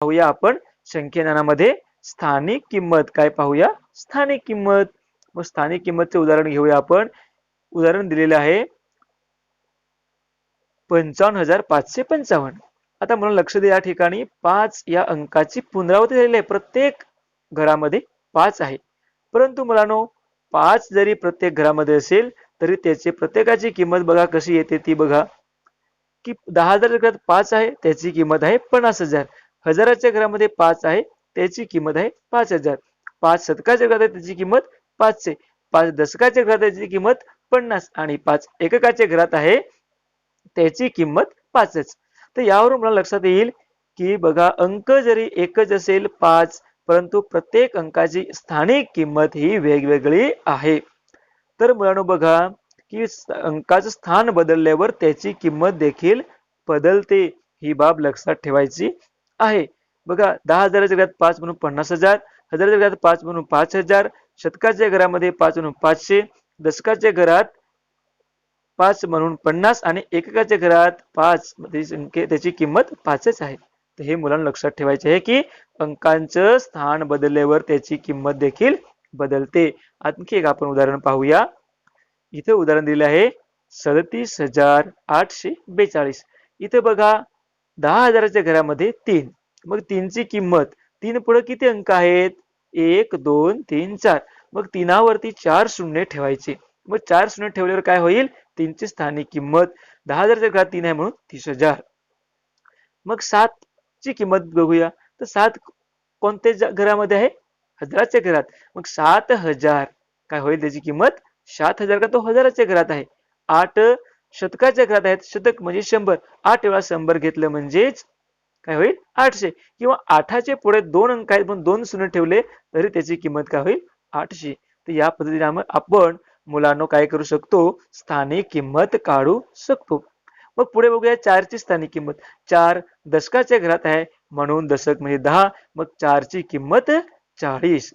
पाहूया आपण संख्यानामध्ये स्थानिक किंमत काय पाहूया स्थानिक किंमत। मग स्थानिक किंमतचे उदाहरण घेऊया आपण। उदाहरण दिलेले आहे 55,555। आता मला लक्ष द्या या ठिकाणी 5 या अंकाची पुनरावृत्ती झालेली आहे। प्रत्येक घरामध्ये 5 आहे, परंतु मुलांनो 5 जरी प्रत्येक घरामध्ये असेल तरी त्याची प्रत्येकाची किंमत बघा कशी येते ती बघा की 10,000 घरात 5 आहे त्याची किंमत आहे 50,000। हजाराच्या घरामध्ये 5 आहे त्याची किंमत आहे 5,000। 5 शतकाच्या घरात आहे त्याची किंमत 500। 5 दशकाच्या घरात आहे त्याची किंमत 50 आणि 5 एककाच्या घरात आहे त्याची किंमत 5च। तर यावरून मला लक्षात येईल की बघा अंक जरी एकच असेल 5, परंतु प्रत्येक अंकाची स्थानिक किंमत ही वेगवेगळी आहे। तर मुलांनो बघा की अंकाचं स्थान बदलल्यावर त्याची किंमत देखील बदलते, ही बाब लक्षात ठेवायची आहे। बघा 10,000च्या घरात 5 म्हणून 50,000, हजाराच्या घरात 5 म्हणून 5,000, शतकाच्या घरामध्ये 5 म्हणून 500, दशकाच्या घरात 5 म्हणून 50 आणि एककाच्या घरात 5 त्याची किंमत 5च आहे। तर हे मुलांना लक्षात ठेवायचे आहे की अंकांचं स्थान बदलल्यावर त्याची किंमत देखील बदलते। आणखी एक आपण उदाहरण पाहूया। इथे उदाहरण दिले आहे 37,842। इथे बघा 10,000च्या घरामध्ये 3, मग 3 ची किंमत 3 पुढे किती अंक आहेत 1 2 3 4, मग 3 वरती 4 शून्य ठेवायचे। मग 4 शून्य ठेवल्यावर काय होईल 3 ची स्थानिक किंमत 10,000च्या घरात 3 आहे म्हणून 30,000। मग 7 ची किंमत बघूया तर 7 कोणत्या घरामध्ये आहे हजाराच्या घरात, मग 7,000 काय होईल त्याची किंमत 7,000 का तो हजाराच्या घरात आहे। 8 शतकाच्या घरात आहेत, शतक म्हणजे 100, 8 वेळा 100 घेतलं म्हणजेच काय होईल 800, किंवा 8चे पुढे 2 अंक आहेत पण 2 शून्य ठेवले तरी त्याची किंमत काय होईल 800। तर या पद्धतीने आपण मुलांनो काय करू शकतो स्थानिक किंमत काढू शकतो। मग पुढे बघूया 4 ची स्थानिक किंमत। 4 दशकाच्या घरात आहे म्हणून दशक म्हणजे 10, मग 4 ची किंमत 40।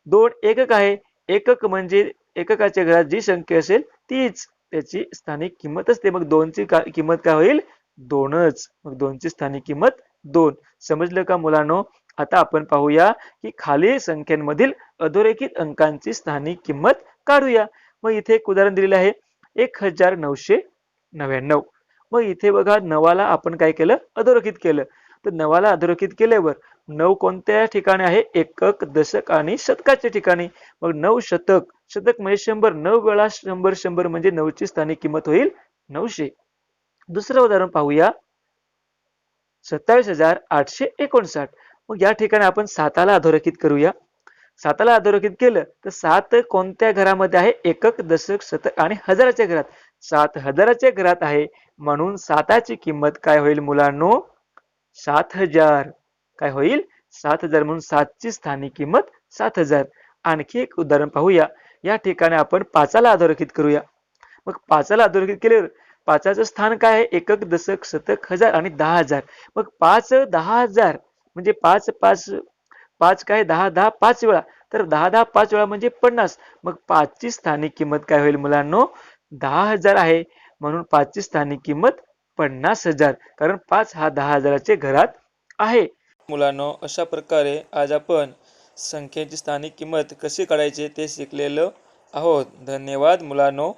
2 एकक आहे, एकक म्हणजे एककाच्या घरात जी संख्या असेल तीच त्याची स्थानिक किंमत असते, मग 2 ची किंमत काय होईल 2च, मग 2 ची स्थानिक किंमत 2। समजलं का मुलांनो? आता आपण पाहूया की खालील संख्यांमधील अधोरेखित अंकांची स्थानिक किंमत काढूया। मग इथे एक उदाहरण दिलेलं आहे 1999। मग इथे बघा 9ला आपण काय केलं अधोरेखित केलं। तर 9ला अधोरेखित केल्यावर 9 कोणत्या ठिकाणी आहे एकक दशक आणि शतकाच्या ठिकाणी, मग 9 शतक, शतक म्हणजे 100, 9 वेळा 100 100 म्हणजे 9 ची स्थानिक किंमत होईल 900। दुसरं उदाहरण पाहूया 27,859। मग या ठिकाणी आपण 7ला अधोरेखित करूया। 7ला अधोरेखित केलं तर 7 कोणत्या घरामध्ये आहे एकक दशक शतक आणि हजाराच्या घरात, 7 हजाराच्या घरात आहे म्हणून 7ची किंमत काय होईल मुलांनो 7,000, काय होईल 7,000, म्हणून 7 ची स्थानिक किंमत 7,000। आणखी एक उदाहरण पाहूया। या ठिकाणी आपण 5ला अधोरेखित करूया। मग 5ला अधोरेखित केल्यावर 5चं स्थान काय आहे एकक दशक शतक हजार आणि 10,000, मग 5 10,000 म्हणजे 5 5 5 काय 10 10 5 वेळा, तर 10 10 5 वेळा म्हणजे 50, मग 5 ची स्थानिक किंमत काय होईल मुलांनो 10,000 आहे म्हणून 5 ची स्थानिक किंमत 50,000, कारण 5 हा 10,000च्या घरात आहे। मुलांनो अशा प्रकारे आज आपण संख्येची स्थानिक किंमत कशी काढायची ते शिकलेलो आहोत। धन्यवाद मुलांनो।